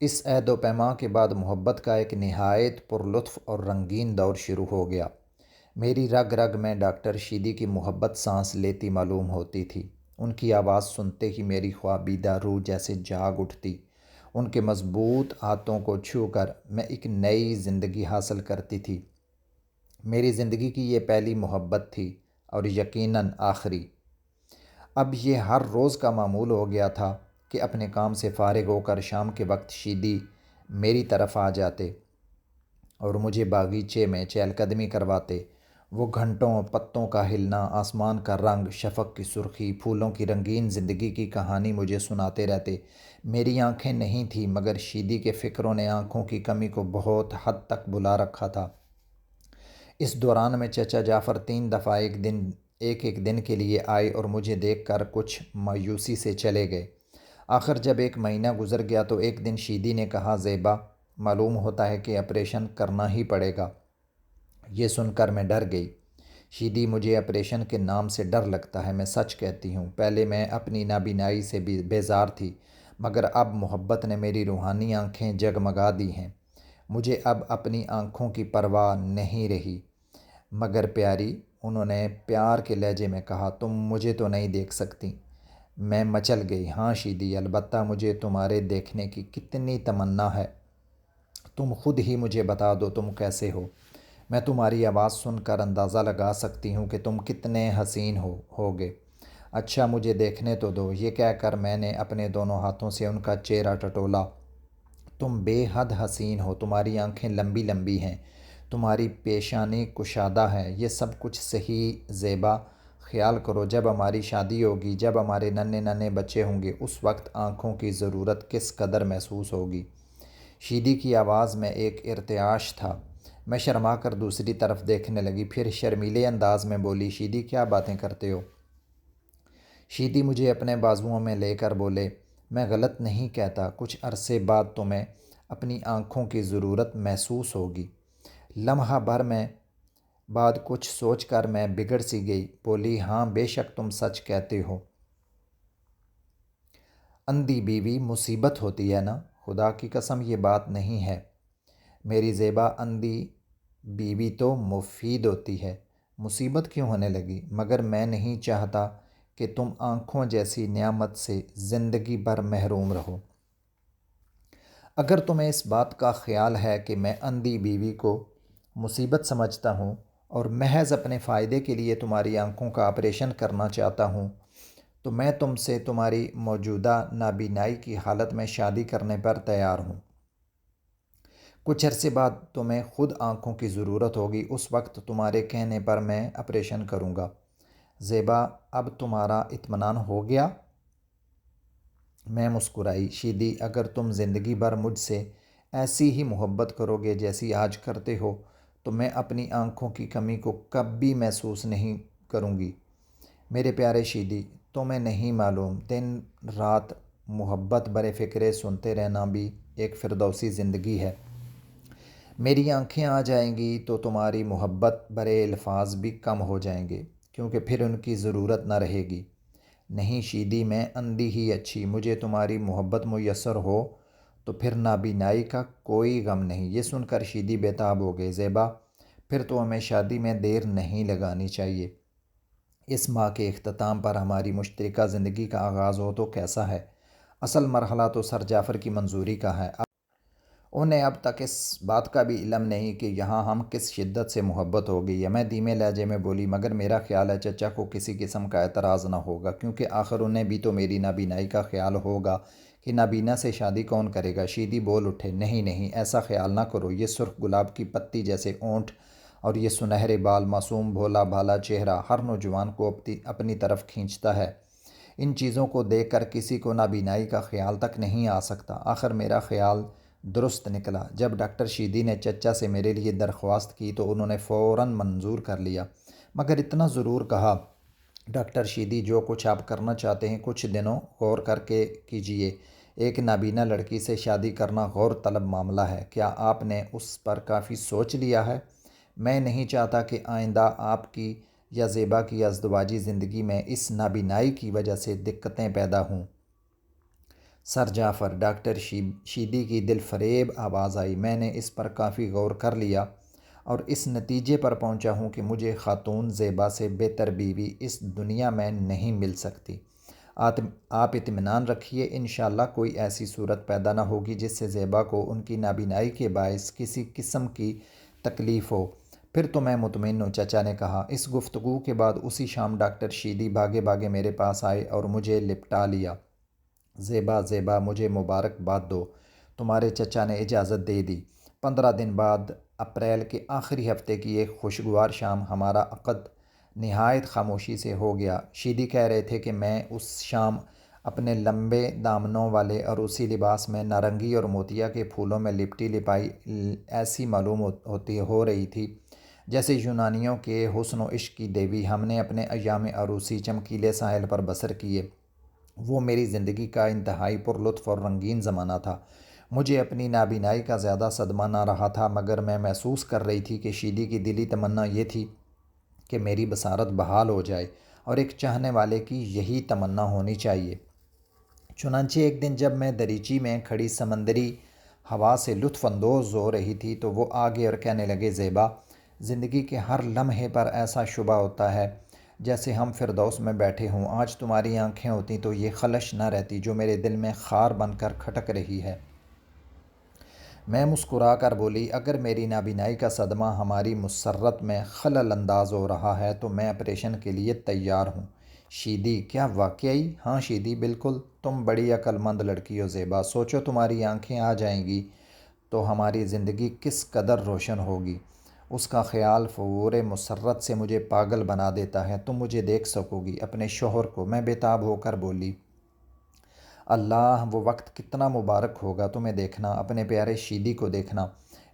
اس عہد و پیمان کے بعد محبت کا ایک نہایت پرلطف اور رنگین دور شروع ہو گیا۔ میری رگ رگ میں ڈاکٹر شیدی کی محبت سانس لیتی معلوم ہوتی تھی۔ ان کی آواز سنتے ہی میری خوابیدہ روح جیسے جاگ اٹھتی۔ ان کے مضبوط ہاتھوں کو چھو کر میں ایک نئی زندگی حاصل کرتی تھی۔ میری زندگی کی یہ پہلی محبت تھی اور یقیناً آخری۔ اب یہ ہر روز کا معمول ہو گیا تھا کہ اپنے کام سے فارغ ہو کر شام کے وقت شیدی میری طرف آ جاتے اور مجھے باغیچے میں چہل قدمی کرواتے۔ وہ گھنٹوں پتوں کا ہلنا، آسمان کا رنگ، شفق کی سرخی، پھولوں کی رنگین زندگی کی کہانی مجھے سناتے رہتے۔ میری آنکھیں نہیں تھیں مگر شیدی کے فکروں نے آنکھوں کی کمی کو بہت حد تک بھلا رکھا تھا۔ اس دوران میں چچا جعفر 3 دفعہ ایک دن کے لیے آئے اور مجھے دیکھ کر کچھ مایوسی سے چلے گئے۔ آخر جب 1 مہینہ گزر گیا تو ایک دن شیدی نے کہا، زیبا، معلوم ہوتا ہے کہ آپریشن کرنا ہی پڑے گا۔ یہ سن کر میں ڈر گئی۔ شیدی، مجھے آپریشن کے نام سے ڈر لگتا ہے، میں سچ کہتی ہوں۔ پہلے میں اپنی نابینائی سے بھی بیزار تھی مگر اب محبت نے میری روحانی آنکھیں جگمگا دی ہیں۔ مجھے اب اپنی آنکھوں کی پرواہ نہیں رہی۔ مگر پیاری، انہوں نے پیار کے لہجے میں کہا، تم مجھے تو نہیں دیکھ سکتی۔ میں مچل گئی۔ ہاں شیدی، البتہ مجھے تمہارے دیکھنے کی کتنی تمنا ہے۔ تم خود ہی مجھے بتا دو تم کیسے ہو۔ میں تمہاری آواز سن کر اندازہ لگا سکتی ہوں کہ تم کتنے حسین ہوگے۔ اچھا مجھے دیکھنے تو دو۔ یہ کہہ کر میں نے اپنے دونوں ہاتھوں سے ان کا چہرہ ٹٹولا۔ تم بے حد حسین ہو، تمہاری آنکھیں لمبی لمبی ہیں، تمہاری پیشانی کشادہ ہے، یہ سب کچھ صحیح زیبا۔ خیال کرو جب ہماری شادی ہوگی، جب ہمارے ننھے ننھے بچے ہوں گے، اس وقت آنکھوں کی ضرورت کس قدر محسوس ہوگی۔ شیدی کی آواز میں ایک ارتعاش تھا۔ میں شرما کر دوسری طرف دیکھنے لگی، پھر شرمیلے انداز میں بولی، شیدی کیا باتیں کرتے ہو؟ شیدی مجھے اپنے بازوؤں میں لے کر بولے، میں غلط نہیں کہتا، کچھ عرصے بعد تمہیں اپنی آنکھوں کی ضرورت محسوس ہوگی۔ لمحہ بھر میں بعد کچھ سوچ کر میں بگڑ سی گئی، بولی، ہاں بے شک تم سچ کہتے ہو۔ اندھی بیوی مصیبت ہوتی ہے نا؟ خدا کی قسم یہ بات نہیں ہے میری زیبا، اندھی بیوی تو مفید ہوتی ہے۔ مصیبت کیوں ہونے لگی؟ مگر میں نہیں چاہتا کہ تم آنکھوں جیسی نعمت سے زندگی بھر محروم رہو۔ اگر تمہیں اس بات کا خیال ہے کہ میں اندھی بیوی کو مصیبت سمجھتا ہوں اور محض اپنے فائدے کے لیے تمہاری آنکھوں کا آپریشن کرنا چاہتا ہوں تو میں تم سے تمہاری موجودہ نابینائی کی حالت میں شادی کرنے پر تیار ہوں۔ کچھ عرصے بعد تمہیں خود آنکھوں کی ضرورت ہوگی، اس وقت تمہارے کہنے پر میں آپریشن کروں گا۔ زیبا، اب تمہارا اطمینان ہو گیا؟ میں مسکرائی۔ شیدی، اگر تم زندگی بھر مجھ سے ایسی ہی محبت کرو گے جیسی آج کرتے ہو تو میں اپنی آنکھوں کی کمی کو کبھی محسوس نہیں کروں گی۔ میرے پیارے شیدی، تمہیں نہیں معلوم، دن رات محبت برے فکرے سنتے رہنا بھی ایک فردوسی زندگی ہے۔ میری آنکھیں آ جائیں گی تو تمہاری محبت برے الفاظ بھی کم ہو جائیں گے کیونکہ پھر ان کی ضرورت نہ رہے گی۔ نہیں شیدی، میں اندھی ہی اچھی، مجھے تمہاری محبت میسر ہو تو پھر نابینائی کا کوئی غم نہیں۔ یہ سن کر شیدی بے تاب ہو گئے۔ زیبا، پھر تو ہمیں شادی میں دیر نہیں لگانی چاہیے۔ اس ماہ کے اختتام پر ہماری مشترکہ زندگی کا آغاز ہو تو کیسا ہے؟ اصل مرحلہ تو سر جعفر کی منظوری کا ہے۔ انہیں اب تک اس بات کا بھی علم نہیں کہ یہاں ہم کس شدت سے محبت ہو گئی ہے۔ میں دھیمے لہجے میں بولی، مگر میرا خیال ہے چچا کو کسی قسم کا اعتراض نہ ہوگا کیونکہ آخر انہیں بھی تو میری نابینائی کا خیال ہوگا کہ نابینا سے شادی کون کرے گا۔ شیدی بول اٹھے، نہیں نہیں، ایسا خیال نہ کرو۔ یہ سرخ گلاب کی پتی جیسے ہونٹ اور یہ سنہرے بال، معصوم بھولا بھالا چہرہ ہر نوجوان کو اپنی طرف کھینچتا ہے۔ ان چیزوں کو دیکھ کر کسی کو نابینائی کا خیال تک نہیں آ سکتا۔ آخر میرا خیال درست نکلا۔ جب ڈاکٹر شیدی نے چچا سے میرے لیے درخواست کی تو انہوں نے فوراً منظور کر لیا، مگر اتنا ضرور کہا، ڈاکٹر شیدی، جو کچھ آپ کرنا چاہتے ہیں کچھ دنوں غور کر کے کیجیے۔ ایک نابینا لڑکی سے شادی کرنا غور طلب معاملہ ہے۔ کیا آپ نے اس پر کافی سوچ لیا ہے؟ میں نہیں چاہتا کہ آئندہ آپ کی یا زیبا کی ازدواجی زندگی میں اس نابینائی کی وجہ سے دقتیں پیدا ہوں۔ سر جعفر، ڈاکٹر شیدی کی دل فریب آواز آئی۔ میں نے اس پر کافی غور کر لیا اور اس نتیجے پر پہنچا ہوں کہ مجھے خاتون زیبا سے بہتر بیوی اس دنیا میں نہیں مل سکتی۔ آپ اطمینان رکھیے، انشاءاللہ کوئی ایسی صورت پیدا نہ ہوگی جس سے زیبا کو ان کی نابینائی کے باعث کسی قسم کی تکلیف ہو۔ پھر تو میں مطمئن ہوں، چچا نے کہا۔ اس گفتگو کے بعد اسی شام ڈاکٹر شیدی بھاگے بھاگے میرے پاس آئے اور مجھے لپٹا لیا۔ زیبا، زیبا، مجھے مبارکباد دو، تمہارے چچا نے اجازت دے دی۔ 15 دن بعد اپریل کے آخری ہفتے کی ایک خوشگوار شام ہمارا عقد نہایت خاموشی سے ہو گیا۔ شیدی کہہ رہے تھے کہ میں اس شام اپنے لمبے دامنوں والے اور اسی لباس میں نارنگی اور موتیا کے پھولوں میں لپٹی لپائی ایسی معلوم ہو رہی تھی جیسے یونانیوں کے حسن و عشق کی دیوی۔ ہم نے اپنے ایام عروسی چمکیلے ساحل پر بسر کیے۔ وہ میری زندگی کا انتہائی پر لطف اور رنگین زمانہ تھا۔ مجھے اپنی نابینائی کا زیادہ صدمہ نہ رہا تھا، مگر میں محسوس کر رہی تھی کہ شیدی کی دلی تمنا یہ تھی کہ میری بصارت بحال ہو جائے، اور ایک چاہنے والے کی یہی تمنا ہونی چاہیے۔ چنانچہ ایک دن جب میں دریچی میں کھڑی سمندری ہوا سے لطف اندوز ہو رہی تھی تو وہ آگے اور کہنے لگے، زیبا، زندگی کے ہر لمحے پر ایسا شبہ ہوتا ہے جیسے ہم فردوس میں بیٹھے ہوں۔ آج تمہاری آنکھیں ہوتی تو یہ خلش نہ رہتی جو میرے دل میں خار بن کر کھٹک رہی ہے۔ میں مسکرا کر بولی، اگر میری نابینائی کا صدمہ ہماری مسرت میں خلل انداز ہو رہا ہے تو میں آپریشن کے لیے تیار ہوں۔ شیدی، کیا واقعی؟ ہاں شیدی، بالکل، تم بڑی عقل مند لڑکی ہو زیبا۔ سوچو تمہاری آنکھیں آ جائیں گی تو ہماری زندگی کس قدر روشن ہوگی۔ اس کا خیال فور مسرت سے مجھے پاگل بنا دیتا ہے۔ تم مجھے دیکھ سکو گی، اپنے شوہر کو۔ میں بے تاب ہو کر بولی، اللہ، وہ وقت کتنا مبارک ہوگا تمہیں دیکھنا، اپنے پیارے شیدی کو دیکھنا۔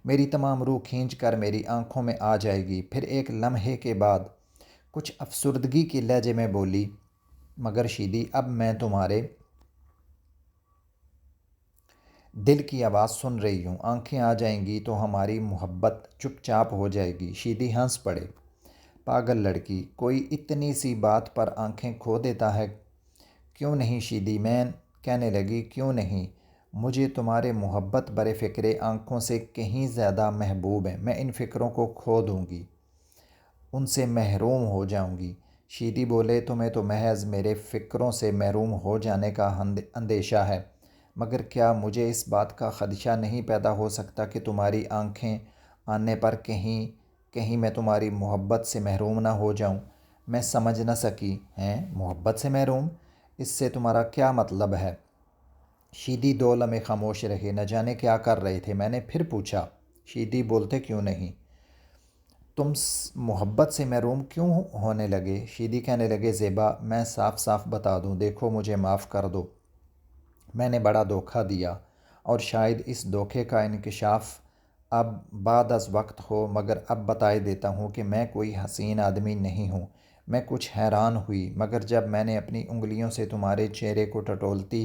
میری تمام روح کھینچ کر میری آنکھوں میں آ جائے گی۔ پھر ایک لمحے کے بعد کچھ افسردگی کے لہجے میں بولی، مگر شیدی، اب میں تمہارے دل کی آواز سن رہی ہوں۔ آنکھیں آ جائیں گی تو ہماری محبت چپ چاپ ہو جائے گی۔ شیدی ہنس پڑے، پاگل لڑکی، کوئی اتنی سی بات پر آنکھیں کھو دیتا ہے۔ کیوں نہیں شیدی، میں کہنے لگی، کیوں نہیں؟ مجھے تمہارے محبت برے فکرے آنکھوں سے کہیں زیادہ محبوب ہیں۔ میں ان فکروں کو کھو دوں گی، ان سے محروم ہو جاؤں گی۔ شیدی بولے، تمہیں تو محض میرے فکروں سے محروم ہو جانے کا اندیشہ ہے، مگر کیا مجھے اس بات کا خدشہ نہیں پیدا ہو سکتا کہ تمہاری آنکھیں آنے پر کہیں میں تمہاری محبت سے محروم نہ ہو جاؤں؟ میں سمجھ نہ سکی، ہیں محبت سے محروم؟ اس سے تمہارا کیا مطلب ہے؟ شیدی 2 لمحے خاموش رہے، نہ جانے کیا کر رہے تھے۔ میں نے پھر پوچھا، شیدی بولتے کیوں نہیں؟ تم محبت سے محروم کیوں ہونے لگے؟ شیدی کہنے لگے، زیبا، میں صاف صاف بتا دوں، دیکھو مجھے معاف کر دو۔ میں نے بڑا دھوکہ دیا، اور شاید اس دھوکے کا انکشاف اب بعد از وقت ہو، مگر اب بتائے دیتا ہوں کہ میں کوئی حسین آدمی نہیں ہوں۔ میں کچھ حیران ہوئی، مگر جب میں نے اپنی انگلیوں سے تمہارے چہرے کو ٹٹولتی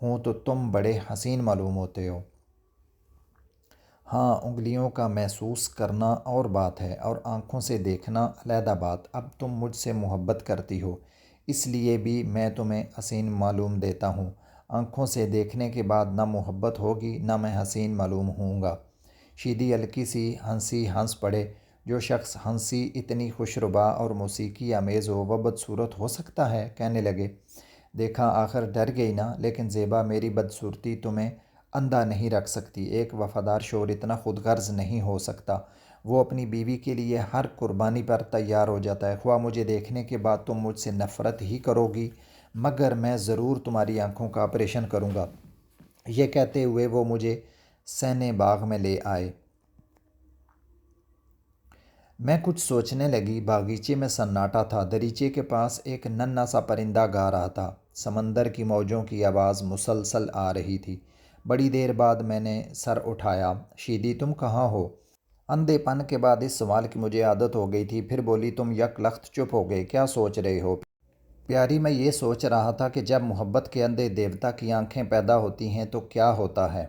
ہوں تو تم بڑے حسین معلوم ہوتے ہو۔ ہاں، انگلیوں کا محسوس کرنا اور بات ہے، اور آنکھوں سے دیکھنا علیحدہ بات۔ اب تم مجھ سے محبت کرتی ہو، اس لیے بھی میں تمہیں حسین معلوم دیتا ہوں۔ آنکھوں سے دیکھنے کے بعد نہ محبت ہوگی نہ میں حسین معلوم ہوں گا۔ شیدی ہلکی سی ہنسی ہنس پڑے۔ جو شخص ہنسی اتنی خوشربا اور موسیقی آمیز ہو وہ بدصورت ہو سکتا ہے؟ کہنے لگے، دیکھا، آخر ڈر گئی نا؟ لیکن زیبا، میری بدصورتی تمہیں اندھا نہیں رکھ سکتی۔ ایک وفادار شوہر اتنا خود غرض نہیں ہو سکتا۔ وہ اپنی بیوی کے لیے ہر قربانی پر تیار ہو جاتا ہے۔ خواہ مجھے دیکھنے کے بعد تم مجھ سے نفرت ہی کرو گی، مگر میں ضرور تمہاری آنکھوں کا آپریشن کروں گا۔ یہ کہتے ہوئے وہ مجھے سینے باغ میں لے آئے۔ میں کچھ سوچنے لگی۔ باغیچے میں سناٹا تھا۔ دریچے کے پاس ایک ننھا سا پرندہ گا رہا تھا۔ سمندر کی موجوں کی آواز مسلسل آ رہی تھی۔ بڑی دیر بعد میں نے سر اٹھایا، شیدی، تم کہاں ہو؟ اندھے پن کے بعد اس سوال کی مجھے عادت ہو گئی تھی۔ پھر بولی، تم یک لخت چپ ہو گئے، کیا سوچ رہے ہو؟ پیاری، میں یہ سوچ رہا تھا کہ جب محبت کے اندھے دیوتا کی آنکھیں پیدا ہوتی ہیں تو کیا ہوتا ہے۔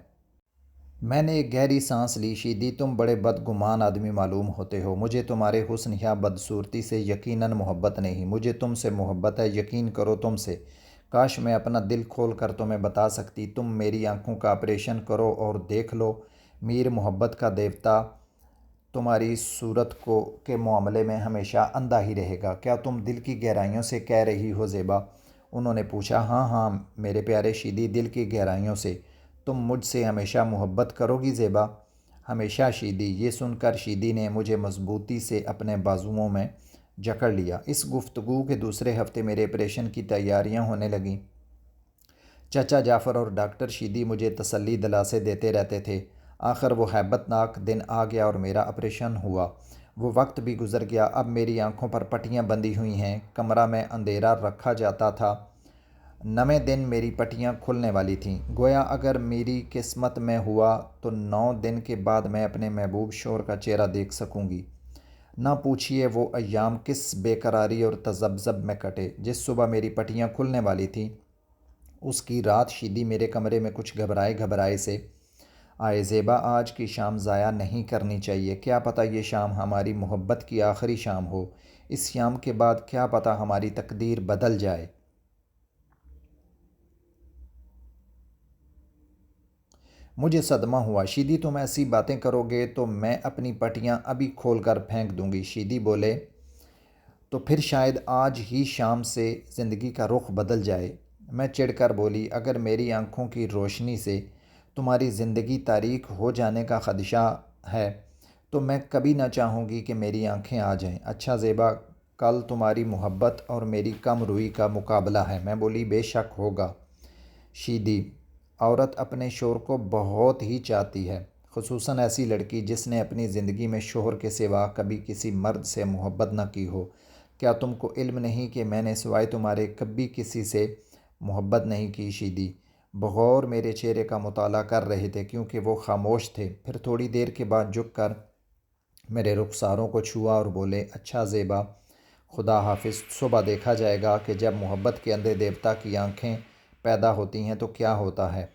میں نے ایک گہری سانس لی۔ شیدی، تم بڑے بدگمان آدمی معلوم ہوتے ہو۔ مجھے تمہارے حسن یا بدصورتی سے یقیناً محبت نہیں، مجھے تم سے محبت ہے، یقین کرو، تم سے۔ کاش میں اپنا دل کھول کر تمہیں بتا سکتی۔ تم میری آنکھوں کا آپریشن کرو اور دیکھ لو، میر محبت کا دیوتا تمہاری صورت کے معاملے میں ہمیشہ اندھا ہی رہے گا۔ کیا تم دل کی گہرائیوں سے کہہ رہی ہو زیبا؟ انہوں نے پوچھا۔ ہاں ہاں میرے پیارے شیدی، دل کی گہرائیوں سے۔ تم مجھ سے ہمیشہ محبت کرو گی زیبا؟ ہمیشہ شیدی۔ یہ سن کر شیدی نے مجھے مضبوطی سے اپنے بازوؤں میں جکڑ لیا۔ اس گفتگو کے دوسرے ہفتے میرے آپریشن کی تیاریاں ہونے لگیں۔ چچا جعفر اور ڈاکٹر شیدی مجھے تسلی دلاسے دیتے رہتے تھے۔ آخر وہ ہیبت ناک دن آ گیا اور میرا آپریشن ہوا۔ وہ وقت بھی گزر گیا۔ اب میری آنکھوں پر پٹیاں بندھی ہوئی ہیں۔ کمرہ میں اندھیرا رکھا جاتا تھا۔ 9ویں دن میری پٹیاں کھلنے والی تھیں۔ گویا اگر میری قسمت میں ہوا تو 9 دن کے بعد میں اپنے محبوب شوہر کا چہرہ دیکھ سکوں گی۔ نہ پوچھئے وہ ایام کس بے قراری اور تذبذب میں کٹے۔ جس صبح میری پٹیاں کھلنے والی تھیں، اس کی رات شیدی میرے کمرے میں کچھ گھبرائے سے آئے۔ زیبا، آج کی شام ضائع نہیں کرنی چاہیے۔ کیا پتہ یہ شام ہماری محبت کی آخری شام ہو۔ اس شام کے بعد کیا پتہ ہماری تقدیر بدل جائے۔ مجھے صدمہ ہوا۔ شیدی، تم ایسی باتیں کرو گے تو میں اپنی پٹیاں ابھی کھول کر پھینک دوں گی۔ شیدی بولے، تو پھر شاید آج ہی شام سے زندگی کا رخ بدل جائے۔ میں چڑھ کر بولی، اگر میری آنکھوں کی روشنی سے تمہاری زندگی تاریک ہو جانے کا خدشہ ہے تو میں کبھی نہ چاہوں گی کہ میری آنکھیں آ جائیں۔ اچھا زیبا، کل تمہاری محبت اور میری کم روئی کا مقابلہ ہے۔ میں بولی، بے شک ہوگا۔ شیدی، عورت اپنے شوہر کو بہت ہی چاہتی ہے، خصوصاً ایسی لڑکی جس نے اپنی زندگی میں شوہر کے سوا کبھی کسی مرد سے محبت نہ کی ہو۔ کیا تم کو علم نہیں کہ میں نے سوائے تمہارے کبھی کسی سے محبت نہیں کی؟ شیدی بغور میرے چہرے کا مطالعہ کر رہے تھے کیونکہ وہ خاموش تھے۔ پھر تھوڑی دیر کے بعد جھک کر میرے رخساروں کو چھوا اور بولے، اچھا زیبا، خدا حافظ۔ صبح دیکھا جائے گا کہ جب محبت کے اندھے دیوتا کی آنکھیں پیدا ہوتی ہیں تو کیا ہوتا ہے۔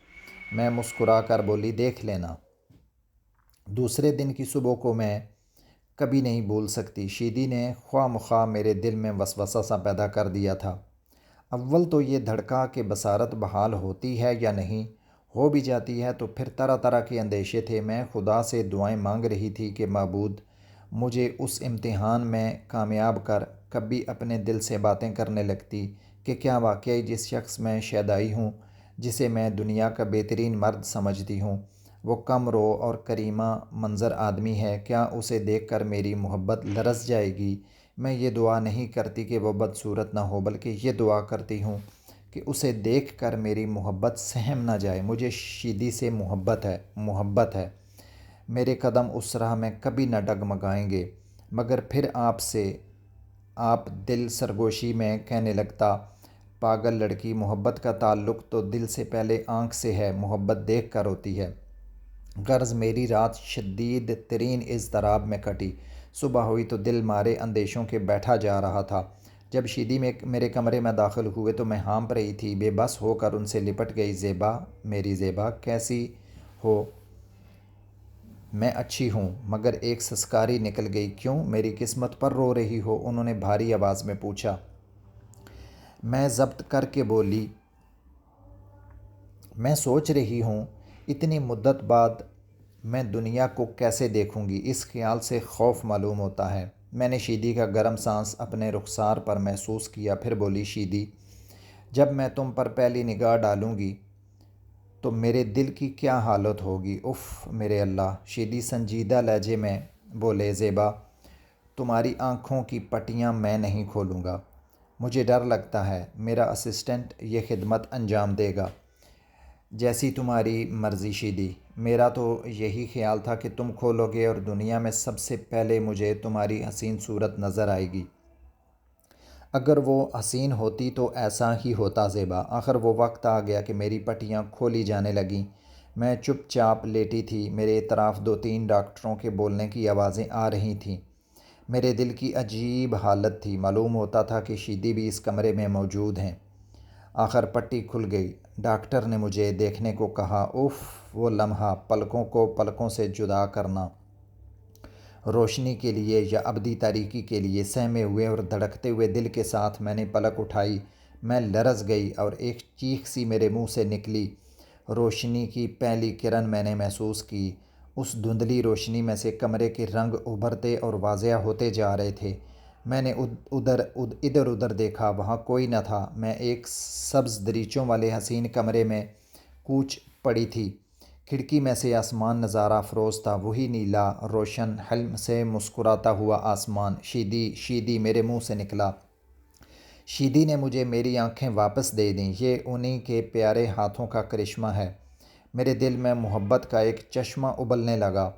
میں مسکرا کر بولی، دیکھ لینا۔ دوسرے دن کی صبح کو میں کبھی نہیں بھول سکتی۔ شیدی نے خواہ مخواہ میرے دل میں وسوسہ سا پیدا کر دیا تھا۔ اول تو یہ دھڑکا کہ بصارت بحال ہوتی ہے یا نہیں، ہو بھی جاتی ہے تو پھر طرح طرح کے اندیشے تھے۔ میں خدا سے دعائیں مانگ رہی تھی کہ معبود مجھے اس امتحان میں کامیاب کر۔ کبھی اپنے دل سے باتیں کرنے لگتی کہ کیا واقعی جس شخص میں شیدائی ہوں، جسے میں دنیا کا بہترین مرد سمجھتی ہوں، وہ کم رو اور کریمہ منظر آدمی ہے، کیا اسے دیکھ کر میری محبت لرز جائے گی؟ میں یہ دعا نہیں کرتی کہ وہ بدصورت نہ ہو، بلکہ یہ دعا کرتی ہوں کہ اسے دیکھ کر میری محبت سہم نہ جائے۔ مجھے شیدی سے محبت ہے۔ میرے قدم اس راہ میں کبھی نہ ڈگمگائیں گے۔ مگر پھر آپ دل سرگوشی میں کہنے لگتا، پاگل لڑکی، محبت کا تعلق تو دل سے پہلے آنکھ سے ہے، محبت دیکھ کر ہوتی ہے۔ غرض میری رات شدید ترین اضطراب میں کٹی۔ صبح ہوئی تو دل مارے اندیشوں کے بیٹھا جا رہا تھا۔ جب شیدی میرے کمرے میں داخل ہوئے تو میں ہانپ رہی تھی، بے بس ہو کر ان سے لپٹ گئی۔ زیبا، میری زیبا، کیسی ہو؟ میں اچھی ہوں، مگر ایک سسکاری نکل گئی۔ کیوں؟ میری قسمت پر رو رہی ہو؟ انہوں نے بھاری آواز میں پوچھا۔ میں ضبط کر کے بولی، میں سوچ رہی ہوں اتنی مدت بعد میں دنیا کو کیسے دیکھوں گی، اس خیال سے خوف معلوم ہوتا ہے۔ میں نے شیدی کا گرم سانس اپنے رخسار پر محسوس کیا۔ پھر بولی، شیدی، جب میں تم پر پہلی نگاہ ڈالوں گی تو میرے دل کی کیا حالت ہوگی؟ اف میرے اللہ! شیدی سنجیدہ لہجے میں بولے، زیبا، تمہاری آنکھوں کی پٹیاں میں نہیں کھولوں گا۔ مجھے ڈر لگتا ہے۔ میرا اسسٹنٹ یہ خدمت انجام دے گا۔ جیسی تمہاری مرضی شیدی۔ میرا تو یہی خیال تھا کہ تم کھولو گے اور دنیا میں سب سے پہلے مجھے تمہاری حسین صورت نظر آئے گی۔ اگر وہ حسین ہوتی تو ایسا ہی ہوتا زیبا۔ آخر وہ وقت آ گیا کہ میری پٹیاں کھولی جانے لگیں۔ میں چپ چاپ لیٹی تھی۔ میرے اطراف 2-3 ڈاکٹروں کے بولنے کی آوازیں آ رہی تھیں۔ میرے دل کی عجیب حالت تھی۔ معلوم ہوتا تھا کہ شیدی بھی اس کمرے میں موجود ہیں۔ آخر پٹی کھل گئی۔ ڈاکٹر نے مجھے دیکھنے کو کہا۔ اف، وہ لمحہ! پلکوں کو پلکوں سے جدا کرنا، روشنی کے لیے یا ابدی تاریکی کے لیے۔ سہمے ہوئے اور دھڑکتے ہوئے دل کے ساتھ میں نے پلک اٹھائی۔ میں لرز گئی اور ایک چیخ سی میرے منہ سے نکلی۔ روشنی کی پہلی کرن میں نے محسوس کی۔ اس دھندلی روشنی میں سے کمرے کے رنگ ابھرتے اور واضح ہوتے جا رہے تھے۔ میں نے ادھر ادھر دیکھا، وہاں کوئی نہ تھا۔ میں ایک سبز دریچوں والے حسین کمرے میں کوچ پڑی تھی۔ کھڑکی میں سے آسمان نظارہ افروز تھا، وہی نیلا روشن حلم سے مسکراتا ہوا آسمان۔ شیدی شیدی میرے منہ سے نکلا۔ شیدی نے مجھے میری آنکھیں واپس دے دیں۔ یہ انہی کے پیارے ہاتھوں کا کرشمہ ہے۔ میرے دل میں محبت کا ایک چشمہ ابلنے لگا۔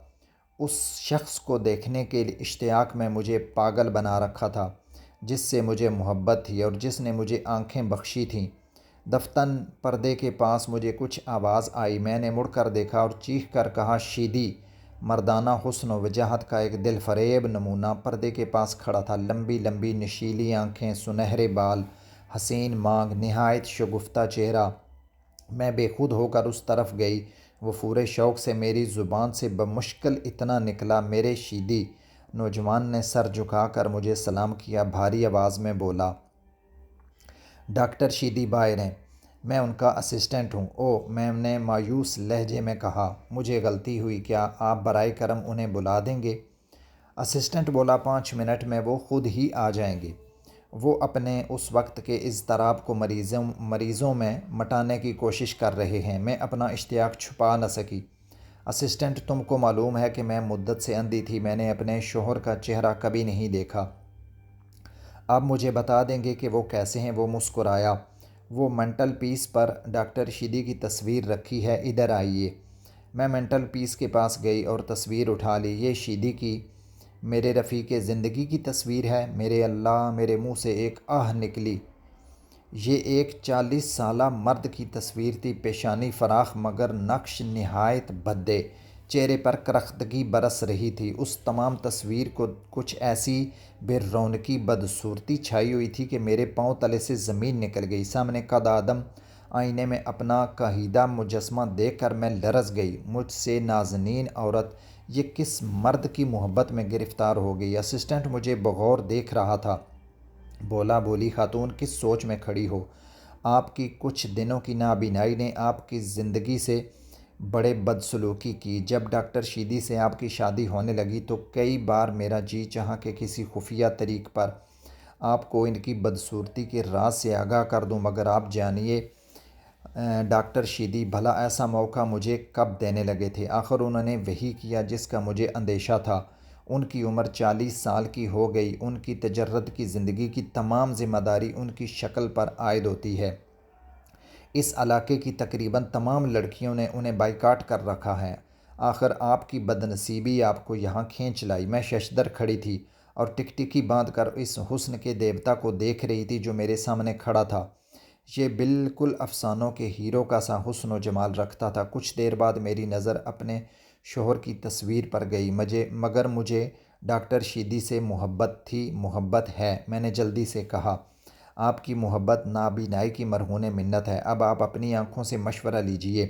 اس شخص کو دیکھنے کے اشتیاق میں مجھے پاگل بنا رکھا تھا، جس سے مجھے محبت تھی اور جس نے مجھے آنکھیں بخشی تھیں۔ دفتن پردے کے پاس مجھے کچھ آواز آئی۔ میں نے مڑ کر دیکھا اور چیخ کر کہا، شیدی! مردانہ حسن و وجاہت کا ایک دل فریب نمونہ پردے کے پاس کھڑا تھا۔ لمبی لمبی نشیلی آنکھیں، سنہرے بال، حسین مانگ، نہایت شگفتہ چہرہ۔ میں بے خود ہو کر اس طرف گئی۔ وہ پورے شوق سے میری زبان سے بمشکل اتنا نکلا، میرے شیدی! نوجوان نے سر جھکا کر مجھے سلام کیا، بھاری آواز میں بولا، ڈاکٹر شیدی باہر ہیں، میں ان کا اسسٹنٹ ہوں۔ او، میں نے مایوس لہجے میں کہا، مجھے غلطی ہوئی، کیا آپ برائے کرم انہیں بلا دیں گے؟ اسسٹنٹ بولا، 5 منٹ میں وہ خود ہی آ جائیں گے۔ وہ اپنے اس وقت کے اضطراب کو مریضوں میں مٹانے کی کوشش کر رہے ہیں۔ میں اپنا اشتیاق چھپا نہ سکی۔ اسسٹنٹ، تم کو معلوم ہے کہ میں مدت سے اندھی تھی، میں نے اپنے شوہر کا چہرہ کبھی نہیں دیکھا۔ آپ مجھے بتا دیں گے کہ وہ کیسے ہیں؟ وہ مسکرایا۔ وہ منٹل پیس پر ڈاکٹر شیدی کی تصویر رکھی ہے، ادھر آئیے۔ میں منٹل پیس کے پاس گئی اور تصویر اٹھا لی۔ یہ شیدی کی، میرے رفیق زندگی کی تصویر ہے۔ میرے اللہ! میرے منہ سے ایک آہ نکلی۔ یہ ایک 40 سالہ مرد کی تصویر تھی، پیشانی فراخ مگر نقش نہایت بھدے، چہرے پر کرختگی برس رہی تھی۔ اس تمام تصویر کو کچھ ایسی بے رونقی بدصورتی چھائی ہوئی تھی کہ میرے پاؤں تلے سے زمین نکل گئی۔ سامنے قد آدم آئینے میں اپنا کاہیدہ مجسمہ دیکھ کر میں لرز گئی۔ مجھ سے نازنین عورت یہ کس مرد کی محبت میں گرفتار ہو گئی؟ اسسٹنٹ مجھے بغور دیکھ رہا تھا۔ بولا، بولی خاتون، کس سوچ میں کھڑی ہو؟ آپ کی کچھ دنوں کی نابینائی نے آپ کی زندگی سے بڑے بدسلوکی کی۔ جب ڈاکٹر شیدی سے آپ کی شادی ہونے لگی تو کئی بار میرا جی چاہا کہ کسی خفیہ طریق پر آپ کو ان کی بدصورتی کے راز سے آگاہ کر دوں، مگر آپ جانیے ڈاکٹر شیدی، بھلا ایسا موقع مجھے کب دینے لگے تھے؟ آخر انہوں نے وہی کیا جس کا مجھے اندیشہ تھا۔ ان کی عمر 40 سال کی ہو گئی۔ ان کی تجرد کی زندگی کی تمام ذمہ داری ان کی شکل پر عائد ہوتی ہے۔ اس علاقے کی تقریباً تمام لڑکیوں نے انہیں بائیکاٹ کر رکھا ہے۔ آخر آپ کی بدنصیبی آپ کو یہاں کھینچ لائی۔ میں ششدر کھڑی تھی اور ٹکٹکی باندھ کر اس حسن کے دیوتا کو دیکھ رہی تھی جو میرے سامنے کھڑا تھا۔ یہ بالکل افسانوں کے ہیرو کا سا حسن و جمال رکھتا تھا۔ کچھ دیر بعد میری نظر اپنے شوہر کی تصویر پر گئی، مگر مجھے ڈاکٹر شیدی سے محبت تھی، محبت ہے۔ میں نے جلدی سے کہا، آپ کی محبت نابینائی کی مرہون منت ہے۔ اب آپ اپنی آنکھوں سے مشورہ لیجئے۔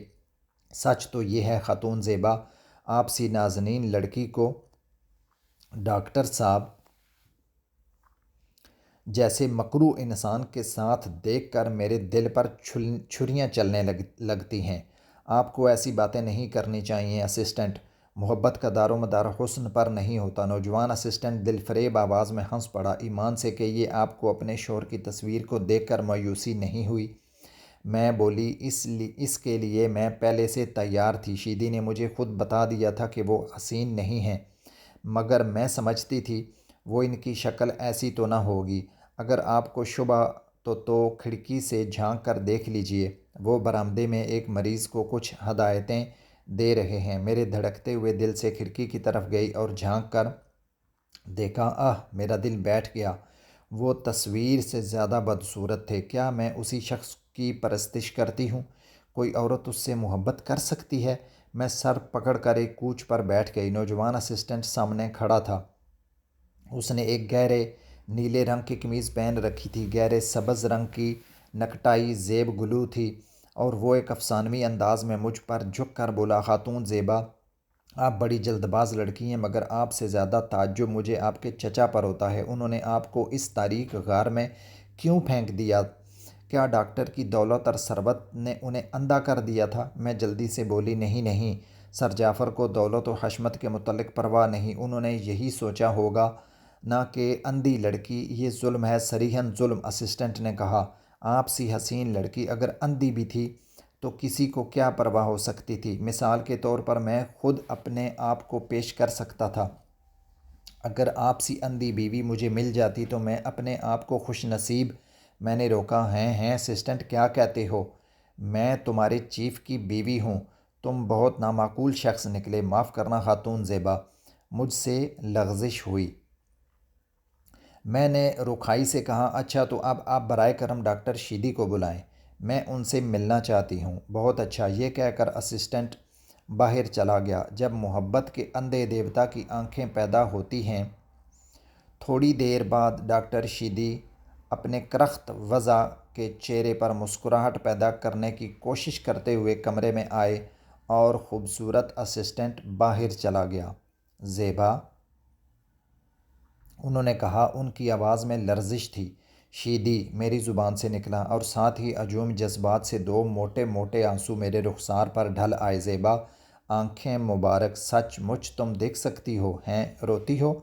سچ تو یہ ہے خاتون زیبا، آپ سی نازنین لڑکی کو ڈاکٹر صاحب جیسے مکروہ انسان کے ساتھ دیکھ کر میرے دل پر چھریاں چلنے لگتی ہیں۔ آپ کو ایسی باتیں نہیں کرنی چاہیے اسسٹنٹ۔ محبت کا دار و مدار حسن پر نہیں ہوتا۔ نوجوان اسسٹنٹ دل فریب آواز میں ہنس پڑا۔ ایمان سے کہیے، آپ کو اپنے شوہر کی تصویر کو دیکھ کر مایوسی نہیں ہوئی؟ میں بولی، اس کے لیے میں پہلے سے تیار تھی۔ شیدی نے مجھے خود بتا دیا تھا کہ وہ حسین نہیں ہیں، مگر میں سمجھتی تھی وہ ان کی شکل ایسی تو نہ ہوگی۔ اگر آپ کو شبہ تو کھڑکی سے جھانک کر دیکھ لیجئے، وہ برآمدے میں ایک مریض کو کچھ ہدایتیں دے رہے ہیں۔ میرے دھڑکتے ہوئے دل سے کھڑکی کی طرف گئی اور جھانک کر دیکھا۔ میرا دل بیٹھ گیا۔ وہ تصویر سے زیادہ بدصورت تھے۔ کیا میں اسی شخص کی پرستش کرتی ہوں؟ کوئی عورت اس سے محبت کر سکتی ہے؟ میں سر پکڑ کر ایک کوچ پر بیٹھ گئی۔ نوجوان اسسٹنٹ سامنے کھڑا تھا۔ اس نے ایک گہرے نیلے رنگ کی قمیض پہن رکھی تھی، گہرے سبز رنگ کی نکٹائی زیب گلو تھی، اور وہ ایک افسانوی انداز میں مجھ پر جھک کر بولا، خاتون زیبا، آپ بڑی جلد باز لڑکی ہیں، مگر آپ سے زیادہ تعجب مجھے آپ کے چچا پر ہوتا ہے۔ انہوں نے آپ کو اس تاریک غار میں کیوں پھینک دیا؟ کیا ڈاکٹر کی دولت اور ثروت نے انہیں اندھا کر دیا تھا؟ میں جلدی سے بولی، نہیں نہیں سر جعفر کو دولت و حشمت کے متعلق پرواہ نہیں، انہوں نے یہی سوچا ہوگا نہ کہ اندھی لڑکی یہ ظلم ہے، صریحاً ظلم۔ اسسٹنٹ نے کہا، آپ سی حسین لڑکی اگر اندھی بھی تھی تو کسی کو کیا پرواہ ہو سکتی تھی؟ مثال کے طور پر میں خود اپنے آپ کو پیش کر سکتا تھا۔ اگر آپ سی اندھی بیوی مجھے مل جاتی تو میں اپنے آپ کو خوش نصیب۔ میں نے روکا، ہیں اسسٹنٹ کیا کہتے ہو؟ میں تمہارے چیف کی بیوی ہوں۔ تم بہت نامعقول شخص نکلے، معاف کرنا خاتون زیبا، مجھ سے لغزش ہوئی۔ میں نے رکھائی سے کہا، اچھا تو اب آپ برائے کرم ڈاکٹر شیدی کو بلائیں، میں ان سے ملنا چاہتی ہوں۔ بہت اچھا، یہ کہہ کر اسسٹنٹ باہر چلا گیا۔ جب محبت کے اندھے دیوتا کی آنکھیں پیدا ہوتی ہیں، تھوڑی دیر بعد ڈاکٹر شیدی اپنے کرخت وضع کے چہرے پر مسکراہٹ پیدا کرنے کی کوشش کرتے ہوئے کمرے میں آئے اور خوبصورت اسسٹنٹ باہر چلا گیا۔ زیبا، انہوں نے کہا، ان کی آواز میں لرزش تھی۔ شیدی، میری زبان سے نکلا، اور ساتھ ہی ہجوم جذبات سے دو موٹے موٹے آنسو میرے رخسار پر ڈھل آئے۔ زیبا، آنکھیں مبارک، سچ مچ تم دیکھ سکتی ہو، ہیں روتی ہو؟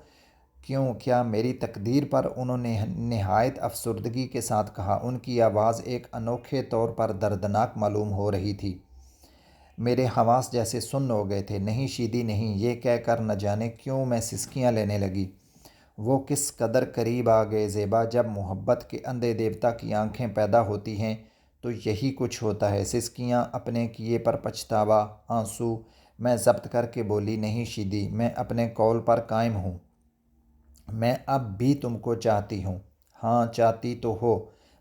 کیوں، کیا میری تقدیر پر؟ انہوں نے نہایت افسردگی کے ساتھ کہا۔ ان کی آواز ایک انوکھے طور پر دردناک معلوم ہو رہی تھی۔ میرے حواس جیسے سن ہو گئے تھے۔ نہیں شیدی نہیں، یہ کہہ کر نہ جانے کیوں میں سسکیاں لینے لگی۔ وہ کس قدر قریب آ گئے۔ زیبا، جب محبت کے اندھے دیوتا کی آنکھیں پیدا ہوتی ہیں تو یہی کچھ ہوتا ہے، سسکیاں، اپنے کیے پر پچھتاوا، آنسو۔ میں ضبط کر کے بولی، نہیں شیدی، میں اپنے قول پر قائم ہوں، میں اب بھی تم کو چاہتی ہوں۔ ہاں چاہتی تو ہو،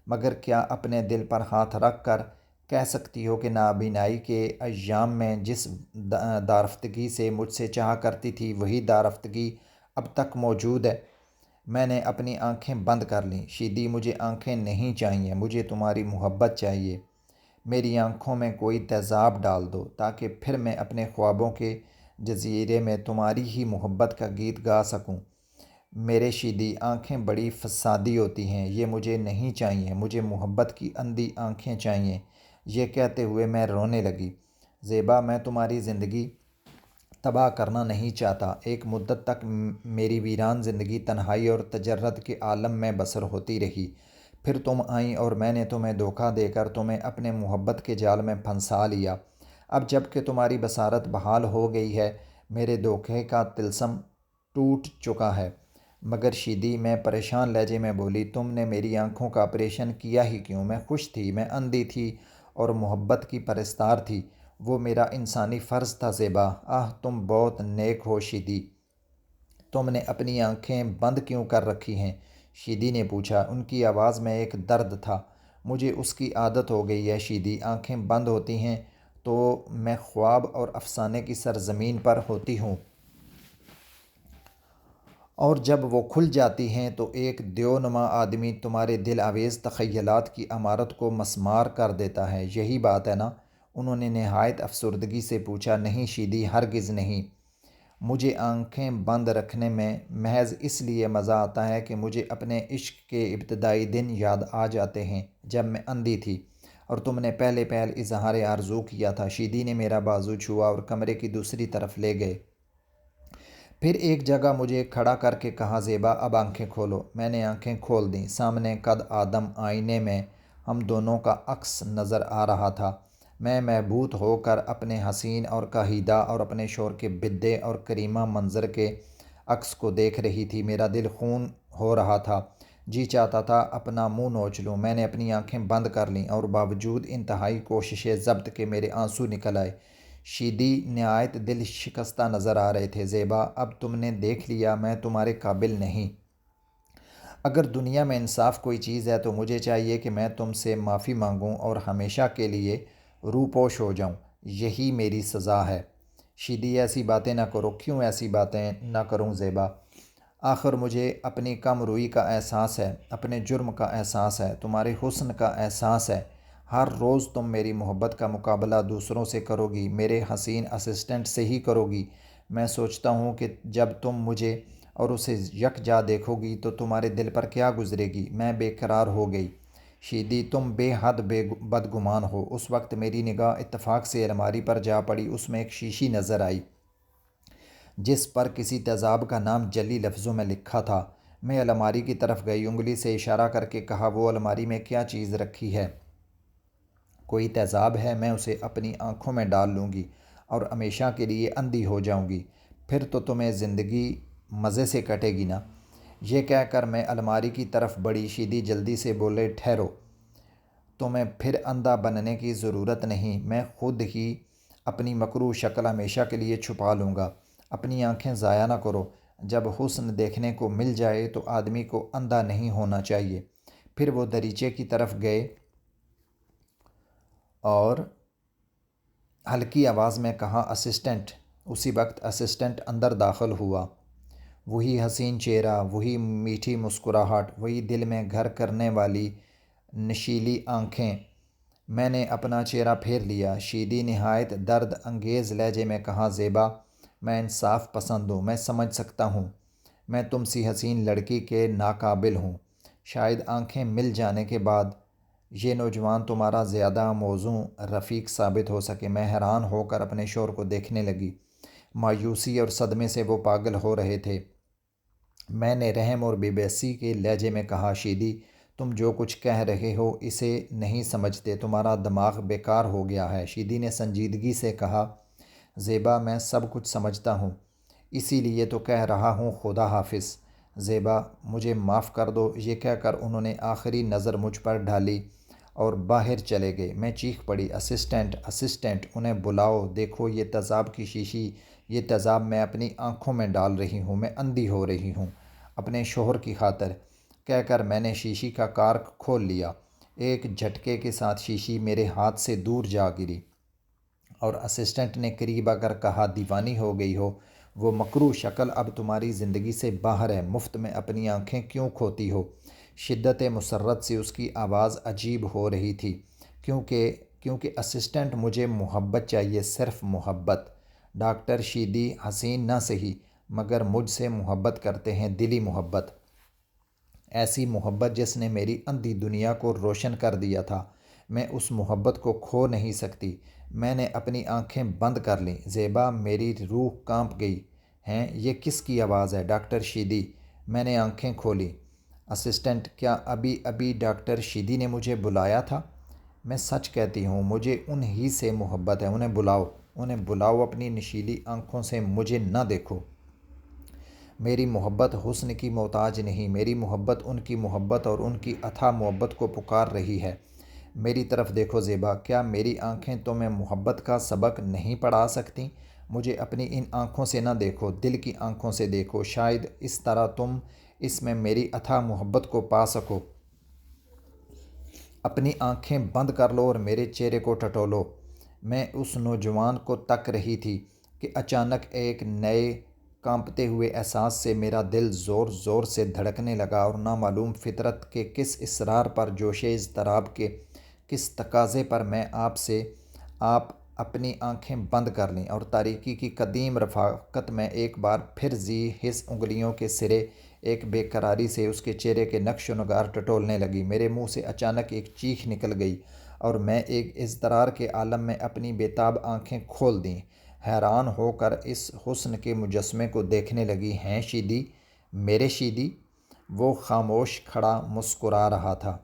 مگر کیا اپنے دل پر ہاتھ رکھ کر کہہ سکتی ہو کہ نابینائی کے ایام میں جس دارفتگی سے مجھ سے چاہا کرتی تھی وہی دارفتگی اب تک موجود ہے؟ میں نے اپنی آنکھیں بند کر لیں۔ شیدی، مجھے آنکھیں نہیں چاہیے، مجھے تمہاری محبت چاہیے۔ میری آنکھوں میں کوئی تیزاب ڈال دو تاکہ پھر میں اپنے خوابوں کے جزیرے میں تمہاری ہی محبت کا گیت گا سکوں۔ میرے شیدی، آنکھیں بڑی فسادی ہوتی ہیں، یہ مجھے نہیں چاہیے، مجھے محبت کی اندھی آنکھیں چاہیے۔ یہ کہتے ہوئے میں رونے لگی۔ زیبا، میں تمہاری زندگی تباہ کرنا نہیں چاہتا۔ ایک مدت تک میری ویران زندگی تنہائی اور تجرد کے عالم میں بسر ہوتی رہی۔ پھر تم آئیں اور میں نے تمہیں دھوکہ دے کر تمہیں اپنے محبت کے جال میں پھنسا لیا۔ اب جب کہ تمہاری بصارت بحال ہو گئی ہے، میرے دھوکے کا طلسم ٹوٹ چکا ہے۔ مگر شیدی، میں پریشان لہجے میں بولی، تم نے میری آنکھوں کا آپریشن کیا ہی کیوں؟ میں خوش تھی، میں اندھی تھی اور محبت کی پرستار تھی، وہ میرا انسانی فرض تھا۔ زیبا، آہ تم بہت نیک ہو شیدی، تم نے اپنی آنکھیں بند کیوں کر رکھی ہیں؟ شیدی نے پوچھا۔ ان کی آواز میں ایک درد تھا۔ مجھے اس کی عادت ہو گئی ہے شیدی، آنکھیں بند ہوتی ہیں تو میں خواب اور افسانے کی سرزمین پر ہوتی ہوں، اور جب وہ کھل جاتی ہیں تو ایک دیونما آدمی تمہارے دل آویز تخیلات کی عمارت کو مسمار کر دیتا ہے۔ یہی بات ہے نا؟ انہوں نے نہایت افسردگی سے پوچھا۔ نہیں شیدی، ہرگز نہیں۔ مجھے آنکھیں بند رکھنے میں محض اس لیے مزہ آتا ہے کہ مجھے اپنے عشق کے ابتدائی دن یاد آ جاتے ہیں جب میں اندھی تھی اور تم نے پہلے پہل اظہار آرزو کیا تھا۔ شیدی نے میرا بازو چھوا اور کمرے کی دوسری طرف لے گئے۔ پھر ایک جگہ مجھے کھڑا کر کے کہا، زیبا اب آنکھیں کھولو۔ میں نے آنکھیں کھول دیں۔ سامنے قد آدم آئینے میں ہم دونوں کا عکس نظر آ رہا تھا۔ میں محبوط ہو کر اپنے حسین اور کاہیدہ اور اپنے شوہر کے بھدے اور کریمہ منظر کے عکس کو دیکھ رہی تھی۔ میرا دل خون ہو رہا تھا، جی چاہتا تھا اپنا منہ نوچ لوں۔ میں نے اپنی آنکھیں بند کر لیں اور باوجود انتہائی کوشش ضبط کے میرے آنسو نکل آئے۔ شیدی نہایت دل شکستہ نظر آ رہے تھے۔ زیبا، اب تم نے دیکھ لیا میں تمہارے قابل نہیں۔ اگر دنیا میں انصاف کوئی چیز ہے تو مجھے چاہیے کہ میں تم سے معافی مانگوں اور ہمیشہ کے لیے روپوش ہو جاؤں، یہی میری سزا ہے۔ شیدی، ایسی باتیں نہ کرو۔ کیوں ایسی باتیں نہ کروں زیبا؟ آخر مجھے اپنی کم روئی کا احساس ہے، اپنے جرم کا احساس ہے، تمہارے حسن کا احساس ہے۔ ہر روز تم میری محبت کا مقابلہ دوسروں سے کرو گی، میرے حسین اسسٹنٹ سے ہی کرو گی۔ میں سوچتا ہوں کہ جب تم مجھے اور اسے یکجا دیکھو گی تو تمہارے دل پر کیا گزرے گی۔ میں بے قرار ہو گئی۔ شیدی تم بے حد بدگمان ہو۔ اس وقت میری نگاہ اتفاق سے الماری پر جا پڑی۔ اس میں ایک شیشی نظر آئی جس پر کسی تیزاب کا نام جلی لفظوں میں لکھا تھا۔ میں الماری کی طرف گئی، انگلی سے اشارہ کر کے کہا، وہ الماری میں کیا چیز رکھی ہے؟ کوئی تیزاب ہے، میں اسے اپنی آنکھوں میں ڈال لوں گی اور ہمیشہ کے لیے اندھی ہو جاؤں گی، پھر تو تمہیں زندگی مزے سے کٹے گی نا۔ یہ کہہ کر میں الماری کی طرف بڑھی۔ شیدی جلدی سے بولے، ٹھہرو، تمہیں پھر اندھا بننے کی ضرورت نہیں، میں خود ہی اپنی مکروہ شکل ہمیشہ کے لیے چھپا لوں گا۔ اپنی آنکھیں ضائع نہ کرو، جب حسن دیکھنے کو مل جائے تو آدمی کو اندھا نہیں ہونا چاہیے۔ پھر وہ دریچے کی طرف گئے اور ہلکی آواز میں کہا، اسسٹنٹ۔ اسی وقت اسسٹنٹ اندر داخل ہوا۔ وہی حسین چہرہ، وہی میٹھی مسکراہٹ، وہی دل میں گھر کرنے والی نشیلی آنکھیں۔ میں نے اپنا چہرہ پھیر لیا۔ شیدی نہایت درد انگیز لہجے میں کہا، زیبا، میں انصاف پسند ہوں، میں سمجھ سکتا ہوں میں تم سی حسین لڑکی کے ناقابل ہوں۔ شاید آنکھیں مل جانے کے بعد یہ نوجوان تمہارا زیادہ موزوں رفیق ثابت ہو سکے۔ میں حیران ہو کر اپنے شوہر کو دیکھنے لگی۔ مایوسی اور صدمے سے وہ پاگل ہو رہے تھے۔ میں نے رحم اور بے بسی کے لہجے میں کہا، شیدی، تم جو کچھ کہہ رہے ہو اسے نہیں سمجھتے، تمہارا دماغ بیکار ہو گیا ہے۔ شیدی نے سنجیدگی سے کہا، زیبا، میں سب کچھ سمجھتا ہوں، اسی لیے تو کہہ رہا ہوں، خدا حافظ۔ زیبا، مجھے معاف کر دو۔ یہ کہہ کر انہوں نے آخری نظر مجھ پر ڈالی اور باہر چلے گئے۔ میں چیخ پڑی، اسسٹنٹ، اسسٹنٹ، انہیں بلاؤ، دیکھو یہ تیزاب کی شیشی، یہ تیزاب میں اپنی آنکھوں میں ڈال رہی ہوں، میں اندھی ہو رہی ہوں اپنے شوہر کی خاطر۔ کہہ کر میں نے شیشی کا کارک کھول لیا۔ ایک جھٹکے کے ساتھ شیشی میرے ہاتھ سے دور جا گری اور اسسٹنٹ نے قریب آ کر کہا، دیوانی ہو گئی ہو؟ وہ مکروہ شکل اب تمہاری زندگی سے باہر ہے، مفت میں اپنی آنکھیں کیوں کھوتی ہو؟ شدت مسرت سے اس کی آواز عجیب ہو رہی تھی۔ کیونکہ اسسٹنٹ، مجھے محبت چاہیے، صرف محبت۔ ڈاکٹر شیدی حسین نہ سہی مگر مجھ سے محبت کرتے ہیں، دلی محبت، ایسی محبت جس نے میری اندھی دنیا کو روشن کر دیا تھا۔ میں اس محبت کو کھو نہیں سکتی۔ میں نے اپنی آنکھیں بند کر لیں۔ زیبا، میری روح کانپ گئی۔ ہیں، یہ کس کی آواز ہے؟ ڈاکٹر شیدی۔ میں نے آنکھیں کھولیں۔ اسسٹنٹ، کیا ابھی ڈاکٹر شیدی نے مجھے بلایا تھا؟ میں سچ کہتی ہوں، مجھے انہی سے محبت ہے، انہیں بلاؤ اپنی نشیلی آنکھوں سے مجھے نہ دیکھو۔ میری محبت حسن کی محتاج نہیں، میری محبت ان کی محبت اور ان کی اتھاہ محبت کو پکار رہی ہے۔ میری طرف دیکھو زیبا، کیا میری آنکھیں تمہیں محبت کا سبق نہیں پڑھا سکتیں؟ مجھے اپنی ان آنکھوں سے نہ دیکھو، دل کی آنکھوں سے دیکھو، شاید اس طرح تم اس میں میری اتھاہ محبت کو پا سکو۔ اپنی آنکھیں بند کر لو اور میرے چہرے کو ٹٹولو۔ میں اس نوجوان کو تک رہی تھی کہ اچانک ایک نئے کانپتے ہوئے احساس سے میرا دل زور زور سے دھڑکنے لگا اور نامعلوم فطرت کے کس اصرار پر، جوش اضطراب کے کس تقاضے پر میں آپ اپنی آنکھیں بند کر لیں اور تاریکی کی قدیم رفاقت میں ایک بار پھر ذی حس انگلیوں کے سرے ایک بے قراری سے اس کے چہرے کے نقش و نگار ٹٹولنے لگی۔ میرے منہ سے اچانک ایک چیخ نکل گئی اور میں ایک اضطرار کے عالم میں اپنی بےتاب آنکھیں کھول دیں۔ حیران ہو کر اس حسن کے مجسمے کو دیکھنے لگی۔ ہیں شیدی، میرے شیدی؟ وہ خاموش کھڑا مسکرا رہا تھا۔